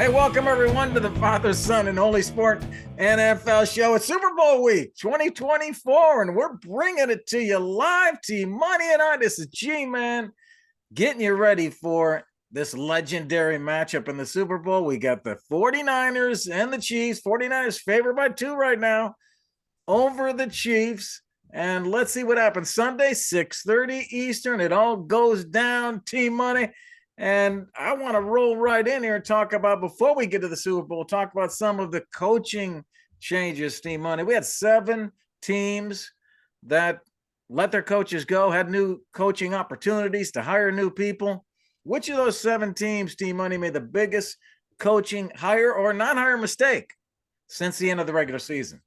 Hey, welcome everyone to the Father, Son, and Holy Sport NFL show. It's Super Bowl week 2024, and we're bringing it to you live. T-Money and I, this is G-Man, getting you ready for this legendary matchup in the Super Bowl. We got the 49ers and the Chiefs. 49ers favored by 2 right now over the Chiefs. And let's see what happens. Sunday, 6:30 Eastern. It all goes down, T-Money. And I want to roll right in here and talk about, before we get to the Super Bowl, talk about some of the coaching changes, T-Money. We had 7 teams that let their coaches go, had new coaching opportunities to hire new people. Which of those 7 teams, T-Money, made the biggest coaching hire or non-hire mistake since the end of the regular season?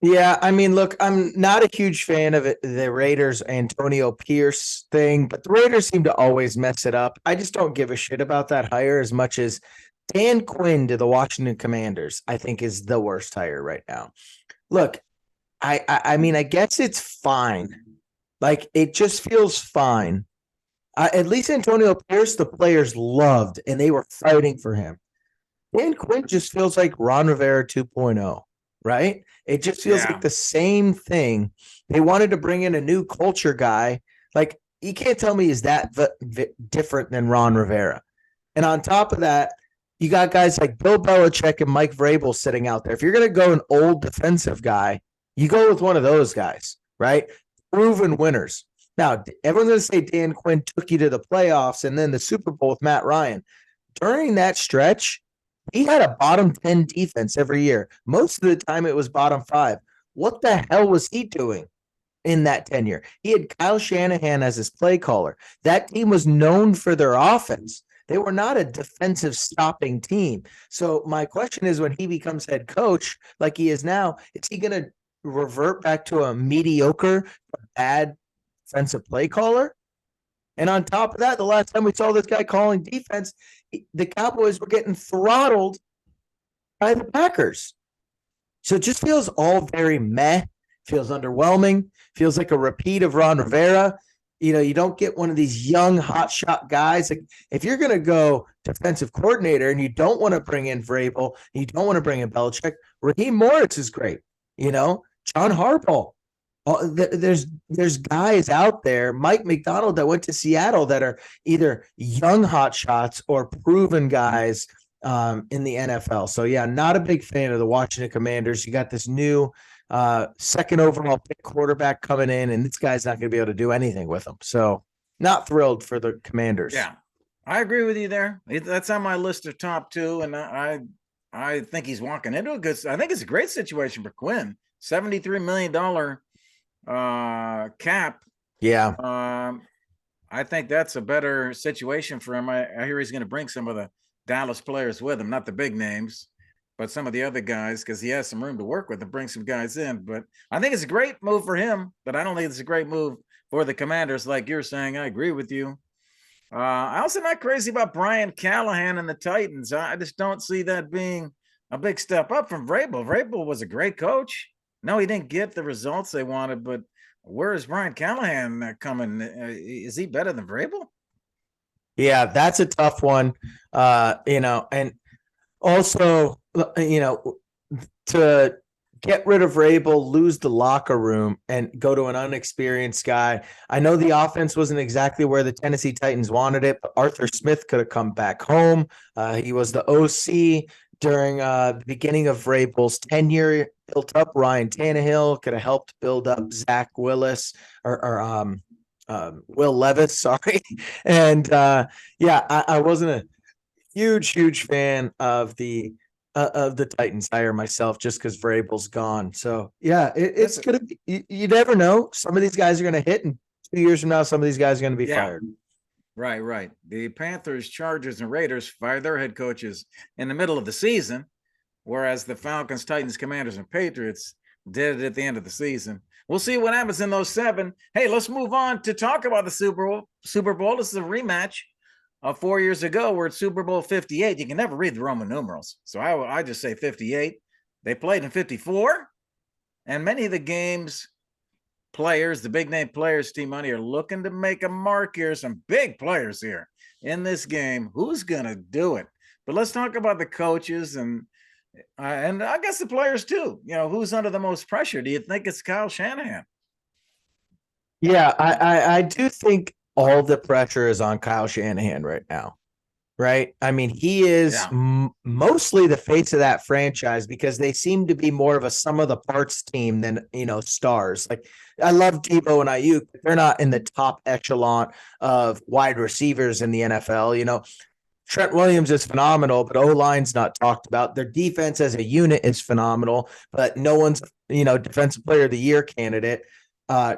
Yeah, I mean, look, I'm not a huge fan of the Raiders Antonio Pierce thing, but the Raiders seem to always mess it up. I just don't give a shit about that hire as much as Dan Quinn to the Washington Commanders, I think is the worst hire right now. Look, I mean, I guess it's fine. Like, it just feels fine. At least Antonio Pierce, the players loved, and they were fighting for him. Dan Quinn just feels like Ron Rivera 2.0, right? It just feels like the same thing. They wanted to bring in a new culture guy. Like, you can't tell me is that different than Ron Rivera. And on top of that, you got guys like Bill Belichick and Mike Vrabel sitting out there. If you're going to go an old defensive guy, you go with one of those guys, right? Proven winners. Now, everyone's going to say Dan Quinn took you to the playoffs and then the Super Bowl with Matt Ryan. During that stretch, he had a bottom 10 defense every year. Most of the time it was bottom 5. What the hell was he doing in that tenure? He had Kyle Shanahan as his play caller. That team was known for their offense. They were not a defensive stopping team. So my question is, when he becomes head coach like he is now, is he going to revert back to a mediocre, bad defensive play caller? And on top of that, the last time we saw this guy calling defense, the Cowboys were getting throttled by the Packers. So it just feels all very meh, feels underwhelming, feels like a repeat of Ron Rivera. You know, you don't get one of these young hotshot guys. Like, if you're going to go defensive coordinator and you don't want to bring in Vrabel, you don't want to bring in Belichick, Raheem Morris is great. You know, John Harbaugh. There's guys out there, Mike McDonald, that went to Seattle that are either young hotshots or proven guys in the NFL. So, yeah, not a big fan of the Washington Commanders. You got this new second overall pick quarterback coming in, and this guy's not going to be able to do anything with them. So, not thrilled for the Commanders. Yeah, I agree with you there. That's on my list of top 2, and I think he's walking into a good. I think it's a great situation for Quinn. $73 million cap. Yeah. I think that's a better situation for him. I hear he's going to bring some of the Dallas players with him, not the big names, but some of the other guys, because he has some room to work with and bring some guys in. But I think it's a great move for him, but I don't think it's a great move for the Commanders, like you're saying. I agree with you. I also not crazy about Brian Callahan and the Titans. I just don't see that being a big step up from Vrabel. Vrabel was a great coach. No, he didn't get the results they wanted, but where is Brian Callahan coming? Is he better than Vrabel? Yeah, that's a tough one. And also, to get rid of Vrabel, lose the locker room, and go to an unexperienced guy. I know the offense wasn't exactly where the Tennessee Titans wanted it, but Arthur Smith could have come back home. He was the OC during the beginning of Vrabel's tenure, built up Ryan Tannehill, could have helped build up Zach Willis or Will Levis, sorry. And I wasn't a huge fan of the Titans hire myself just because Vrabel's gone. So yeah, it's gonna be, you never know. Some of these guys are gonna hit, and 2 years from now, some of these guys are gonna be fired. Right. The Panthers, Chargers, and Raiders fired their head coaches in the middle of the season, whereas the Falcons, Titans, Commanders, and Patriots did it at the end of the season. We'll see what happens in those 7. Hey, let's move on to talk about the Super Bowl. This is a rematch of 4 years ago. We're at Super Bowl 58. You can never read the Roman numerals, so I just say 58. They played in 54, and many of the games players, the big name players, T-Money, are looking to make a mark here. Some big players here in this game. Who's going to do it? But let's talk about the coaches and I guess the players too. You know, who's under the most pressure? Do you think it's Kyle Shanahan? Yeah, I do think all the pressure is on Kyle Shanahan right now. Right. I mean, he is Yeah. mostly the face of that franchise because they seem to be more of a sum of the parts team than, stars. Like, I love Debo and Ayuk, but they're not in the top echelon of wide receivers in the NFL. Trent Williams is phenomenal, but O-line's not talked about. Their defense as a unit is phenomenal, but no one's, defensive player of the year candidate.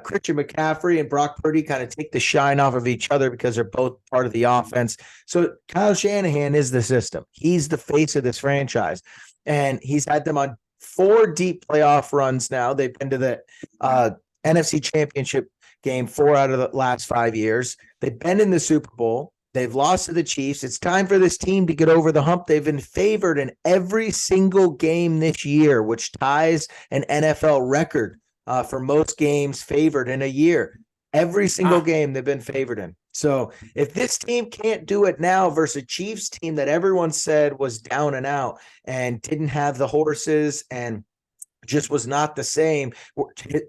Christian McCaffrey and Brock Purdy kind of take the shine off of each other because they're both part of the offense. So Kyle Shanahan is the system. He's the face of this franchise, and he's had them on 4 deep playoff runs now. They've been to the NFC Championship game 4 out of the last 5 years. They've been in the Super Bowl. They've lost to the Chiefs. It's time for this team to get over the hump. They've been favored in every single game this year, which ties an NFL record for most games favored in a year. Every single game they've been favored in. So if this team can't do it now versus a Chiefs team that everyone said was down and out and didn't have the horses and just was not the same,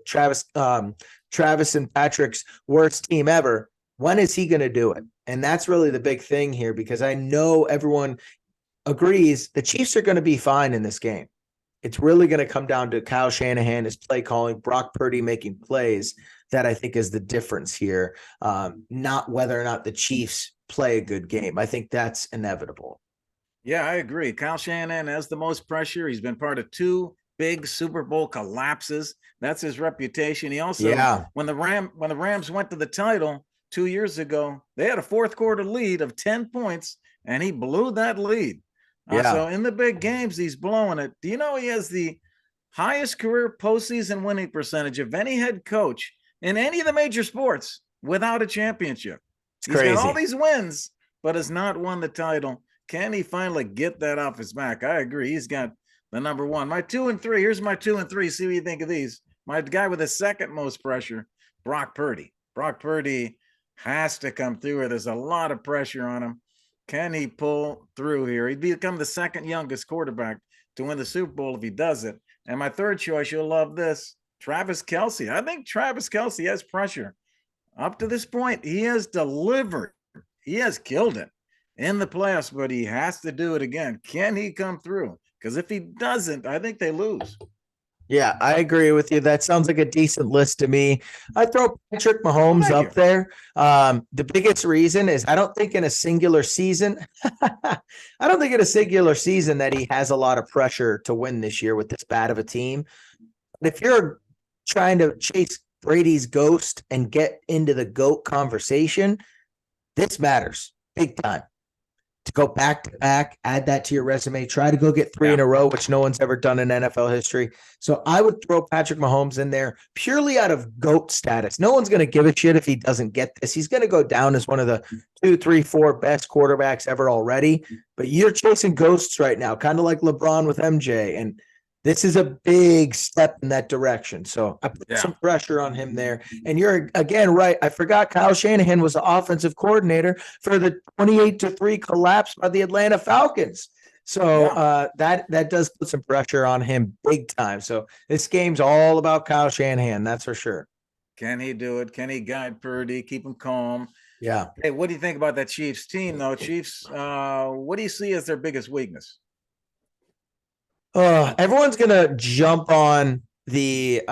Travis and Patrick's worst team ever, when is he going to do it? And that's really the big thing here, because I know everyone agrees the Chiefs are going to be fine in this game. It's really going to come down to Kyle Shanahan, his play calling, Brock Purdy making plays, that I think is the difference here, not whether or not the Chiefs play a good game. I think that's inevitable. Yeah, I agree. Kyle Shanahan has the most pressure. He's been part of 2 big Super Bowl collapses. That's his reputation. He also, when the Rams went to the title 2 years ago, they had a fourth quarter lead of 10 points, and he blew that lead. So in the big games, he's blowing it. Do you know he has the highest career postseason winning percentage of any head coach in any of the major sports without a championship? He's got all these wins, but has not won the title. Can he finally get that off his back? I agree. He's got the number 1. My 2 and 3. Here's my 2 and 3. See what you think of these. My guy with the second most pressure, Brock Purdy. Brock Purdy has to come through here. There's a lot of pressure on him. Can he pull through here? He'd become the second youngest quarterback to win the Super Bowl if he does it. And my third choice, you'll love this, Travis Kelce. I think Travis Kelce has pressure. Up to this point, he has delivered. He has killed it in the playoffs, but he has to do it again. Can he come through? Because if he doesn't, I think they lose. Yeah, I agree with you. That sounds like a decent list to me. I throw Patrick Mahomes up there. The biggest reason is I don't think in a singular season, that he has a lot of pressure to win this year with this bad of a team. But if you're trying to chase Brady's ghost and get into the GOAT conversation, this matters big time. To go back to back, add that to your resume, try to go get 3 in a row, which no one's ever done in NFL history. So I would throw Patrick Mahomes in there purely out of GOAT status. No one's going to give a shit if he doesn't get this. He's going to go down as one of the 2, 3, 4 best quarterbacks ever already. But you're chasing ghosts right now, kind of like LeBron with MJ. And this is a big step in that direction. So I put some pressure on him there. And you're, again, right. I forgot Kyle Shanahan was the offensive coordinator for the 28-3 collapse by the Atlanta Falcons. So that does put some pressure on him big time. So this game's all about Kyle Shanahan. That's for sure. Can he do it? Can he guide Purdy, keep him calm? Yeah. Hey, what do you think about that Chiefs team, though? Chiefs, what do you see as their biggest weakness? Everyone's gonna jump on the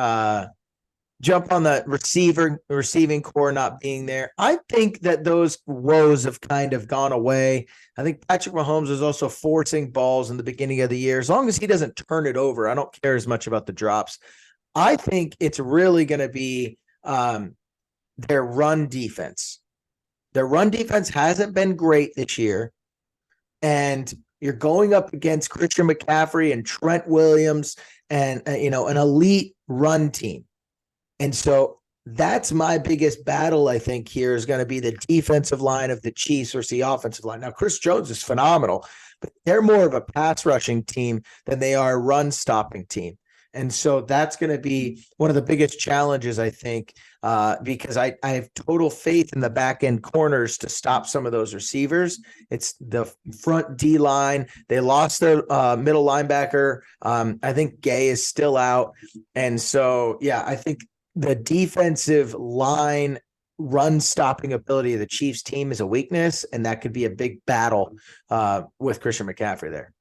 receiving core not being there. I think that those woes have kind of gone away. I think Patrick Mahomes is also forcing balls in the beginning of the year. As long as he doesn't turn it over, I don't care as much about the drops. I think it's really going to be their run defense. Their run defense hasn't been great this year, and you're going up against Christian McCaffrey and Trent Williams and, an elite run team. And so that's my biggest battle, I think, here is going to be the defensive line of the Chiefs versus the offensive line. Now, Chris Jones is phenomenal, but they're more of a pass rushing team than they are a run stopping team. And so that's going to be one of the biggest challenges, I think, because I have total faith in the back end corners to stop some of those receivers. It's the front D line. They lost their middle linebacker. I think Gay is still out. And so, yeah, I think the defensive line run stopping ability of the Chiefs team is a weakness, and that could be a big battle with Christian McCaffrey there.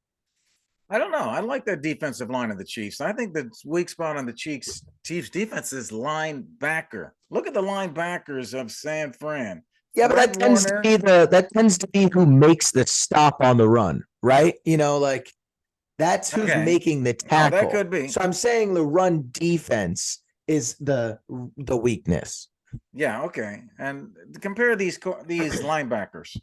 I don't know. I like that defensive line of the Chiefs. I think the weak spot on the Chiefs defense is linebacker. Look at the linebackers of San Fran. Yeah, but that tends to be who makes the stop on the run, right? You know, like that's who's making the tackle. Oh, that could be. So I'm saying the run defense is the weakness. Yeah, okay. And compare these linebackers.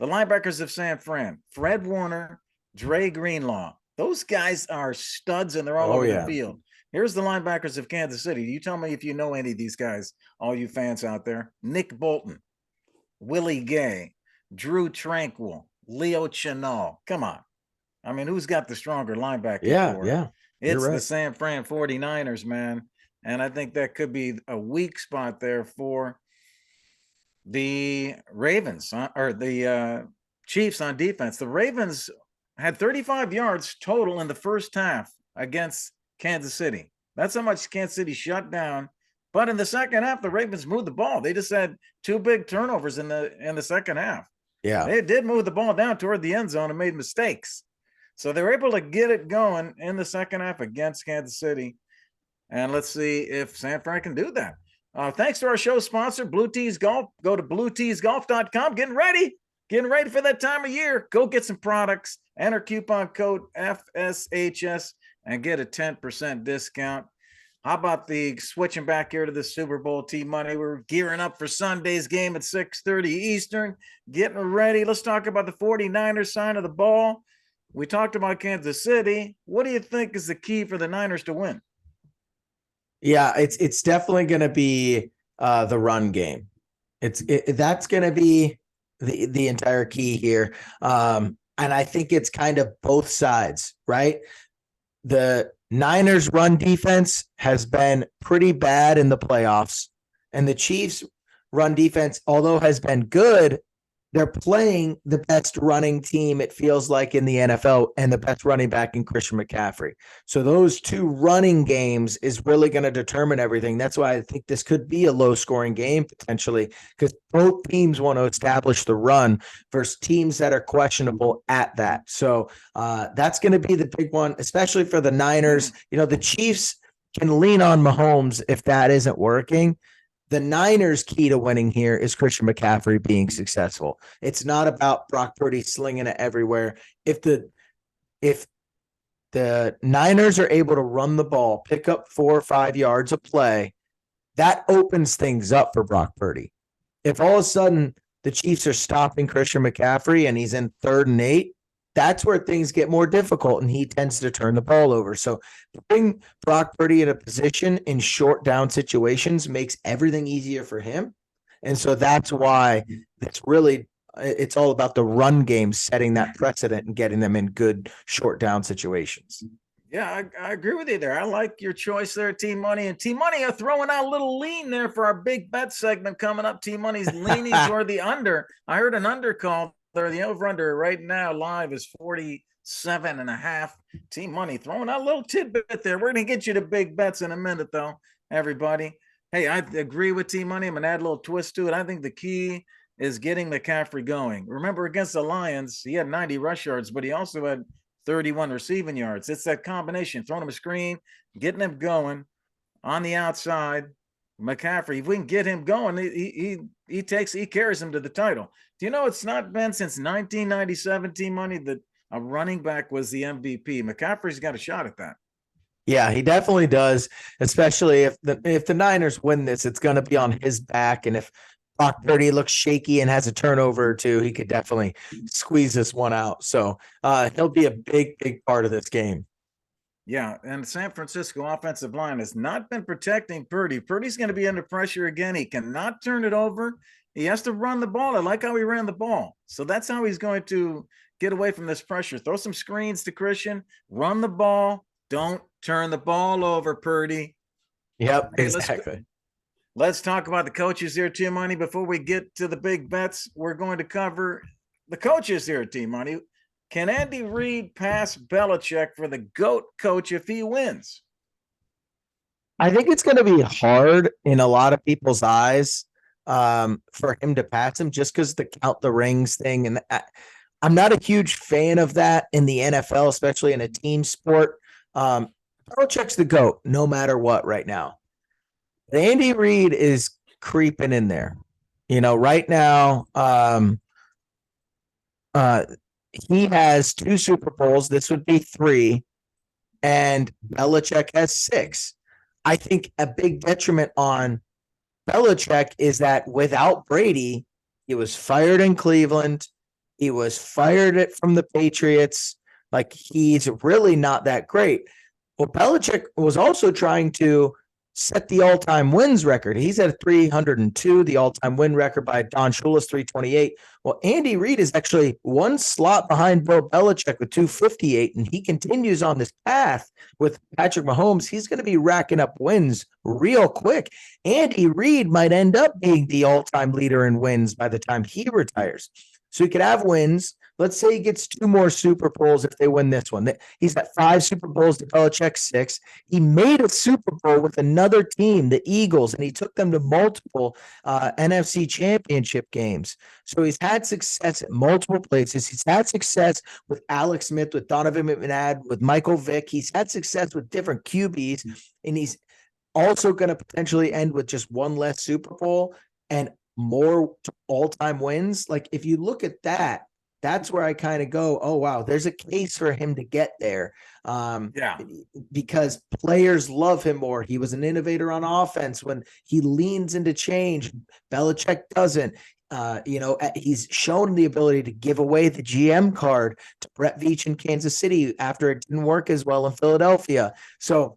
The linebackers of San Fran, Fred Warner, Dre Greenlaw. Those guys are studs, and they're all over the field. Here's the linebackers of Kansas City. You tell me if you know any of these guys, all you fans out there. Nick Bolton, Willie Gay, Drew Tranquil, Leo Chenal. Come on. I mean, who's got the stronger linebacker? Yeah. It's the San Fran 49ers, man. And I think that could be a weak spot there for the Ravens or the Chiefs on defense. The Ravens had 35 yards total in the first half against Kansas City. That's how much Kansas City shut down. But in the second half, the Ravens moved the ball. They just had 2 big turnovers in the second half. Yeah. They did move the ball down toward the end zone and made mistakes. So they were able to get it going in the second half against Kansas City. And let's see if San Fran can do that. Thanks to our show sponsor, Blue Tees Golf. Go to blueteesgolf.com. Getting ready for that time of year. Go get some products. Enter coupon code FSHS and get a 10% discount. How about the switching back here to the Super Bowl T-Money? We're gearing up for Sunday's game at 6:30 Eastern. Getting ready. Let's talk about the 49ers side of the ball. We talked about Kansas City. What do you think is the key for the Niners to win? Yeah, it's definitely going to be the run game. That's going to be the entire key here. And I think it's kind of both sides, right? The Niners run defense has been pretty bad in the playoffs, and the Chiefs run defense, although has been good, they're playing the best running team, it feels like, in the NFL, and the best running back in Christian McCaffrey. So those 2 running games is really going to determine everything. That's why I think this could be a low-scoring game potentially, because both teams want to establish the run versus teams that are questionable at that. So that's going to be the big one, especially for the Niners. You know, the Chiefs can lean on Mahomes if that isn't working. The Niners' key to winning here is Christian McCaffrey being successful. It's not about Brock Purdy slinging it everywhere. If the Niners are able to run the ball, pick up 4 or 5 yards of play, that opens things up for Brock Purdy. If all of a sudden the Chiefs are stopping Christian McCaffrey and he's in 3rd and 8, that's where things get more difficult, and he tends to turn the ball over. So putting Brock Purdy in a position in short down situations makes everything easier for him. And so that's why it's all about the run game, setting that precedent and getting them in good short down situations. Yeah, I agree with you there. I like your choice there, T-Money. And T-Money are throwing out a little lean there for our big bet segment coming up. T-Money's leaning toward the under. I heard an under call there. The over-under right now live is 47.5. T-Money throwing out a little tidbit there. We're going to get you to big bets in a minute, though, everybody. Hey, I agree with T-Money. I'm going to add a little twist to it. I think the key is getting McCaffrey going. Remember, against the Lions, he had 90 rush yards, but he also had 31 receiving yards. It's that combination, throwing him a screen, getting him going on the outside. McCaffrey, if we can get him going, he carries him to the title. Do you know it's not been since 1997, T-Money, that a running back was the MVP? McCaffrey's got a shot at that. Yeah, he definitely does, especially if the Niners win this, it's going to be on his back. And if Brock Purdy looks shaky and has a turnover or 2, he could definitely squeeze this one out. So he'll be a big, big part of this game. Yeah, and the San Francisco offensive line has not been protecting Purdy. Purdy's going to be under pressure again. He cannot turn it over. He has to run the ball. I like how he ran the ball. So that's how he's going to get away from this pressure. Throw some screens to Christian, run the ball, don't turn the ball over, Purdy. Yep, Hey, exactly. let's talk about the coaches here, Team Money. Before we get to the big bets, we're going to cover the coaches here, Team Money. Can Andy Reid pass Belichick for the GOAT coach if he wins? I think it's going to be hard in a lot of people's eyes for him to pass him just because the count the rings thing. And I'm not a huge fan of that in the NFL, especially in a team sport. Belichick's the GOAT no matter what right now. Andy Reid is creeping in there. Right now, he has 2 Super Bowls. This would be 3, and Belichick has 6. I think a big detriment on Belichick is that without Brady, he was fired in Cleveland. He was fired from the Patriots. Like, he's really not that great. Well, Belichick was also trying to set the all-time wins record. He's at 302, the all-time win record by Don Shula's 328. Well, Andy Reid is actually 1 slot behind Bill Belichick with 258, and he continues on this path with Patrick Mahomes. He's going to be racking up wins real quick. Andy Reid might end up being the all-time leader in wins by the time he retires. So he could have wins. Let's say he gets 2 more Super Bowls if they win this one. He's got 5 Super Bowls to Belichick 6. He made a Super Bowl with another team, the Eagles, and he took them to multiple NFC championship games. So he's had success at multiple places. He's had success with Alex Smith, with Donovan McNabb, with Michael Vick. He's had success with different QBs, and he's also going to potentially end with just 1 less Super Bowl and more all-time wins. Like, if you look at that, that's where I kind of go, oh, wow, there's a case for him to get there. Because players love him more. He was an innovator on offense when he leans into change. Belichick doesn't. He's shown the ability to give away the GM card to Brett Veach in Kansas City after it didn't work as well in Philadelphia. So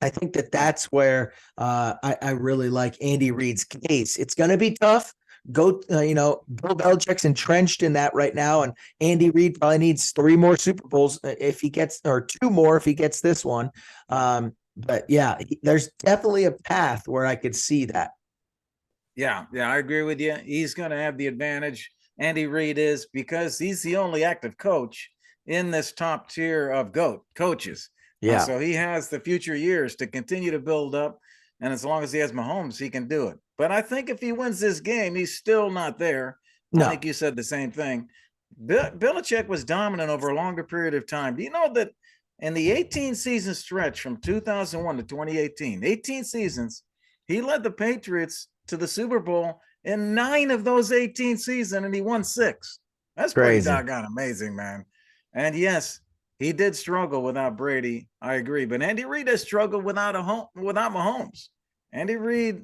I think that's where I really like Andy Reid's case. It's going to be tough. Bill Belichick's entrenched in that right now, and Andy Reid probably needs 3 more Super Bowls if he gets, or 2 more if he gets this one. But yeah, there's definitely a path where I could see that. Yeah, I agree with you. He's going to have the advantage. Andy Reid is, because he's the only active coach in this top tier of GOAT coaches. Yeah. So he has the future years to continue to build up. And as long as he has Mahomes, he can do it. But I think if he wins this game, he's still not there. No. I think you said the same thing. Belichick was dominant over a longer period of time. Do you know that in the 18-season stretch from 2001 to 2018, 18 seasons, he led the Patriots to the Super Bowl in 9 of those 18 seasons, and he won 6. That's pretty doggone amazing, man. And yes, he did struggle without Brady. I agree. But Andy Reid has struggled without Mahomes. Andy Reid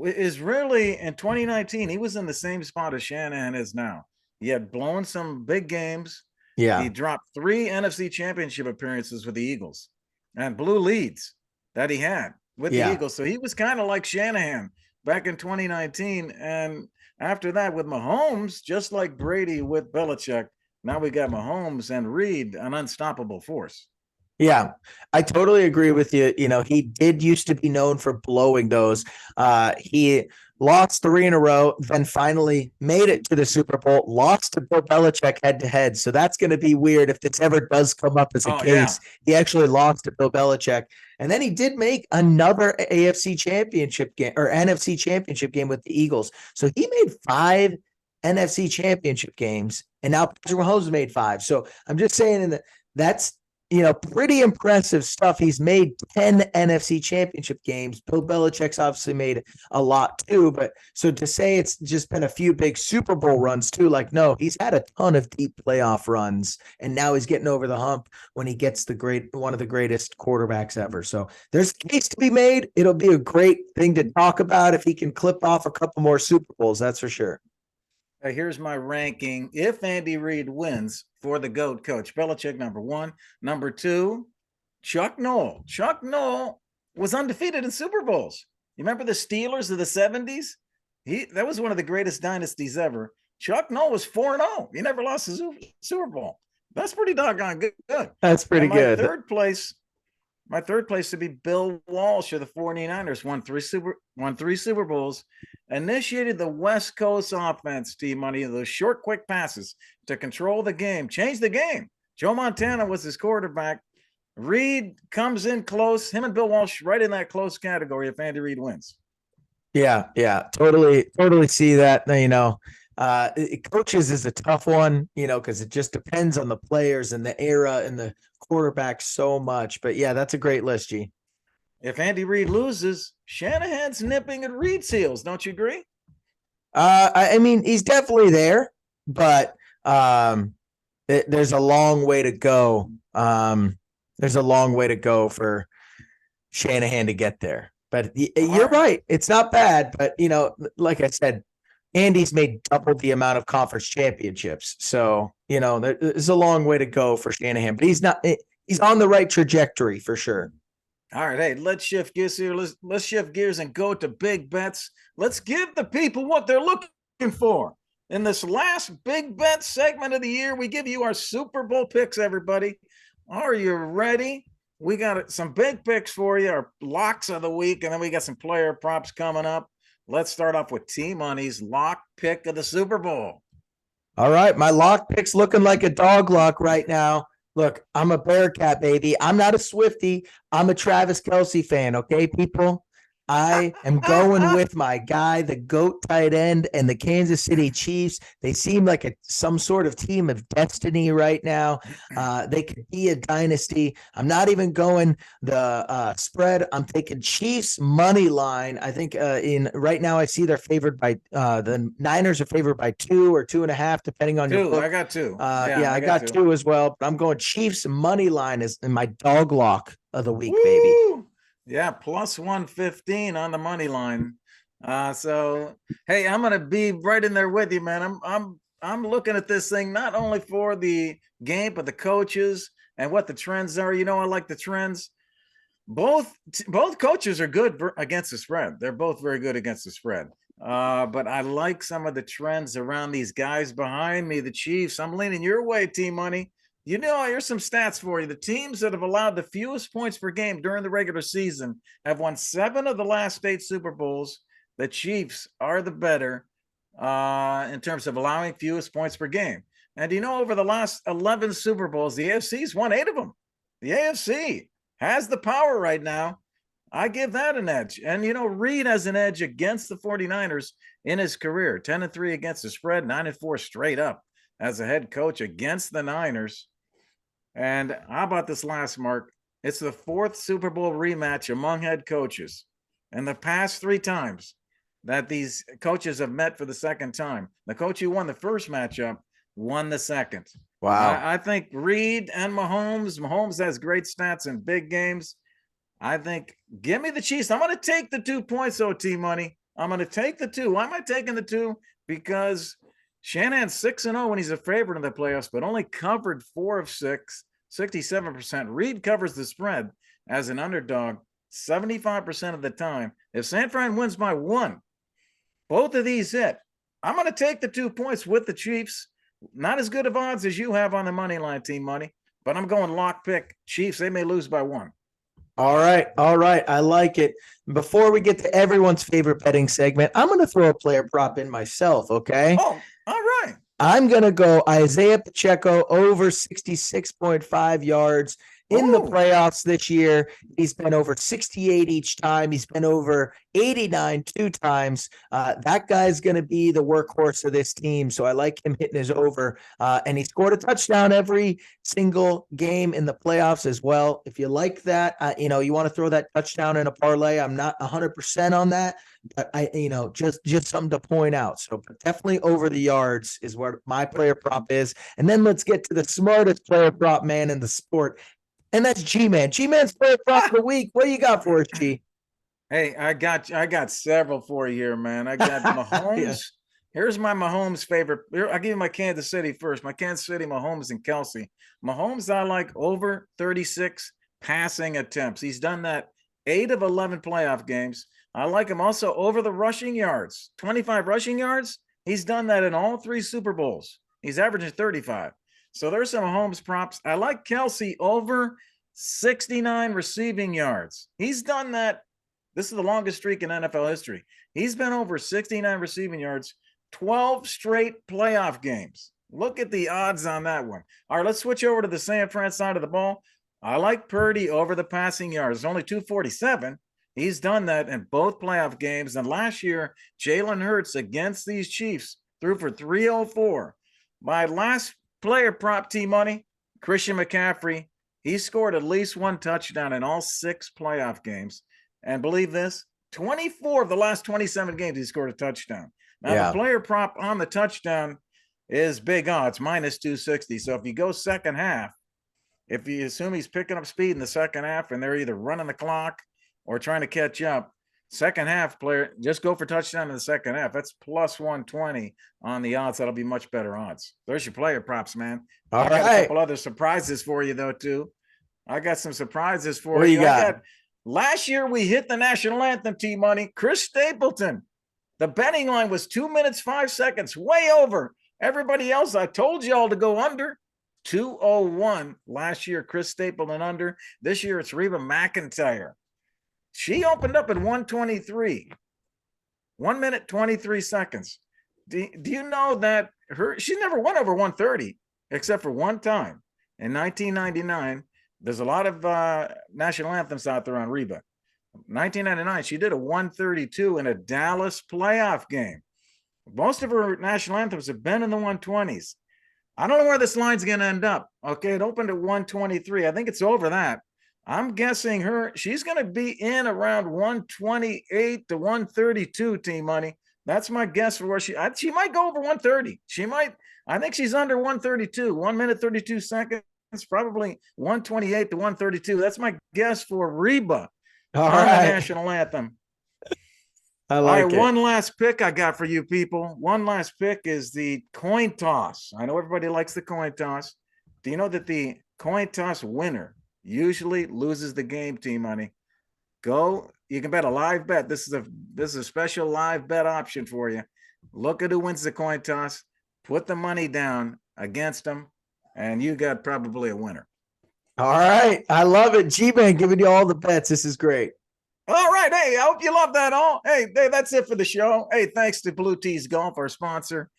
is really, in 2019, he was in the same spot as Shanahan is now. He had blown some big games. Yeah. He dropped 3 NFC championship appearances with the Eagles and blew leads that he had with the Eagles. So he was kind of like Shanahan back in 2019. And after that, with Mahomes, just like Brady with Belichick, now we got Mahomes and Reid, an unstoppable force. Yeah, I totally agree with you. He did used to be known for blowing those. He lost 3 in a row, then finally made it to the Super Bowl, lost to Bill Belichick head-to-head. So that's going to be weird if this ever does come up as a case. Yeah. He actually lost to Bill Belichick. And then he did make another AFC championship game or NFC championship game with the Eagles. So he made 5 NFC championship games, and now Patrick Mahomes made 5. So I'm just saying that's pretty impressive stuff. He's made 10 NFC championship games. Bill Belichick's obviously made a lot too, but so to say it's just been a few big Super Bowl runs too, like, no, he's had a ton of deep playoff runs, and now he's getting over the hump when he gets one of the greatest quarterbacks ever. So there's a case to be made. It'll be a great thing to talk about if he can clip off a couple more Super Bowls, that's for sure. Here's my ranking. If Andy Reid wins for the GOAT coach, Belichick number 1. Number 2, Chuck Noll. Chuck Noll was undefeated in Super Bowls. You remember the Steelers of the 70s? That was one of the greatest dynasties ever. Chuck Noll was 4-0. He never lost a Super Bowl. That's pretty doggone good. That's pretty good. Third place My third place would be Bill Walsh of the 49ers, won three Super Bowls, initiated the West Coast offense, T-Money, those short, quick passes to control the game, change the game. Joe Montana was his quarterback. Reid comes in close. Him and Bill Walsh right in that close category if Andy Reid wins. Yeah, totally see that. Coaches is a tough one, because it just depends on the players and the era and the quarterback so much. But yeah, that's a great list, G. If Andy Reid loses, Shanahan's nipping at Reid's heels. Don't you agree? I mean, he's definitely there, but there's a long way to go. There's a long way to go for Shanahan to get there. But you're right. It's not bad. But, like I said, Andy's made double the amount of conference championships. So, there's a long way to go for Shanahan. But he's on the right trajectory for sure. All right, hey, let's shift gears here. Let's shift gears and go to big bets. Let's give the people what they're looking for. In this last big bet segment of the year, we give you our Super Bowl picks, everybody. Are you ready? We got some big picks for you, our locks of the week, and then we got some player props coming up. Let's start off with T-Money's lock pick of the Super Bowl. All right, my lock pick's looking like a dog lock right now. Look, I'm a Bearcat, baby. I'm not a Swiftie. I'm a Travis Kelce fan, okay, people? I am going with my guy, the GOAT tight end, and the Kansas City Chiefs. They seem like some sort of team of destiny right now. They could be a dynasty. I'm not even going the spread. I'm taking Chiefs money line. I think right now I see they're favored by the Niners are favored by 2 or 2.5, depending on your book. I got 2. I got 2 as well. But I'm going Chiefs money line is in my dog lock of the week, Woo! Baby. Yeah, plus 115 on the money line. So hey, I'm gonna be right in there with you, man. I'm looking at this thing not only for the game, but the coaches and what the trends are. I like the trends. Both coaches are good against the spread. They're both very good against the spread. But I like some of the trends around these guys behind me, the Chiefs. I'm leaning your way, T-Money. Here's some stats for you. The teams that have allowed the fewest points per game during the regular season have won 7 of the last 8 Super Bowls. The Chiefs are the better in terms of allowing fewest points per game. And over the last 11 Super Bowls, the AFC's won 8 of them. The AFC has the power right now. I give that an edge. And, Reid has an edge against the 49ers in his career. 10-3 against the spread, 9-4 straight up as a head coach against the Niners. And how about this last, Mark? It's the 4th Super Bowl rematch among head coaches. And the past 3 times that these coaches have met for the second time, the coach who won the first matchup won the second. Wow. I think Reid and Mahomes has great stats in big games. I think, give me the Chiefs. I'm going to take the 2 points, T-Money. I'm going to take the 2. Why am I taking the 2? Because Shanahan's 6-0 when he's a favorite in the playoffs, but only covered 4 of 6, 67%. Reid covers the spread as an underdog 75% of the time. If San Fran wins by 1, both of these hit. I'm going to take the 2 points with the Chiefs. Not as good of odds as you have on the money line, T-Money, but I'm going lock pick Chiefs. They may lose by 1. All right. I like it. Before we get to everyone's favorite betting segment, I'm going to throw a player prop in myself, okay? Oh, all right. I'm going to go Isaiah Pacheco over 66.5 yards in the playoffs this year. He's been over 68 each time. He's been over 89 2 times. That guy's going to be the workhorse of this team. So I like him hitting his over. And he scored a touchdown every single game in the playoffs as well. If you like that, you want to throw that touchdown in a parlay. I'm not 100% on that, but just something to point out. So definitely over the yards is what my player prop is. And then let's get to the smartest player prop man in the sport. And that's G-Man. G-Man's player prop of the week. What do you got for us, G? Hey, I got several for you here, man. I got Mahomes. Yeah. Here's my Mahomes favorite. I'll give you my Kansas City first. My Kansas City, Mahomes and Kelce. Mahomes, I like over 36 passing attempts. He's done that 8 of 11 playoff games. I like him also over the rushing yards. 25 rushing yards. He's done that in all 3 Super Bowls. He's averaging 35. So there's some Mahomes props. I like Kelce over 69 receiving yards. He's done that. This is the longest streak in NFL history. He's been over 69 receiving yards, 12 straight playoff games. Look at the odds on that one. All right, let's switch over to the San Fran side of the ball. I like Purdy over the passing yards. It's only 247. He's done that in both playoff games. And last year, Jalen Hurts against these Chiefs threw for 304. My last player prop T money, Christian McCaffrey. He scored at least one touchdown in all 6 playoff games. And believe this, 24 of the last 27 games, he scored a touchdown. Now, the player prop on the touchdown is big odds, minus 260. So if you go second half, if you assume he's picking up speed in the second half and they're either running the clock or trying to catch up, second half player, just go for touchdown in the second half. That's plus 120 on the odds. That'll be much better odds. There's your player props, man. I got a couple other surprises for you, though, too. I got some surprises for you. What do you got? Last year, we hit the national anthem, T-Money. Chris Stapleton. The betting line was 2 minutes, 5 seconds, way over. Everybody else, I told y'all to go under. 201 last year, Chris Stapleton under. This year, it's Reba McEntire. She opened up at 123. 1 minute, 23 seconds. Do you know that she never went over 130 except for one time in 1999. There's a lot of national anthems out there on Reba. 1999, she did a 132 in a Dallas playoff game. Most of her national anthems have been in the 120s. I don't know where this line's going to end up. Okay, it opened at 123. I think it's over that. I'm guessing she's going to be in around 128 to 132, T-Money. That's my guess for where she might go over 130. She might. I think she's under 132, 1 minute, 32 seconds, probably 128 to 132. That's my guess for Reba. All right. right. The national anthem. I like All right, it. one last pick I got for you people. One last pick is the coin toss. I know everybody likes the coin toss. Do you know that the coin toss winner usually loses the game, T-Money? You can bet a live bet. This is a special live bet option for you. Look at who wins the coin toss. Put the money down against them, and you got probably a winner. All right. I love it. G-Man giving you all the bets. This is great. All right. Hey, I hope you love that all. Hey, that's it for the show. Hey, thanks to Blue Tees Golf, our sponsor.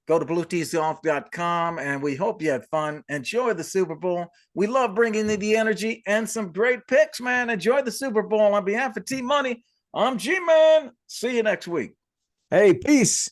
Go to blueteesgolf.com, and we hope you had fun. Enjoy the Super Bowl. We love bringing you the energy and some great picks, man. Enjoy the Super Bowl. On behalf of T-Money, I'm G-Man. See you next week. Hey, peace.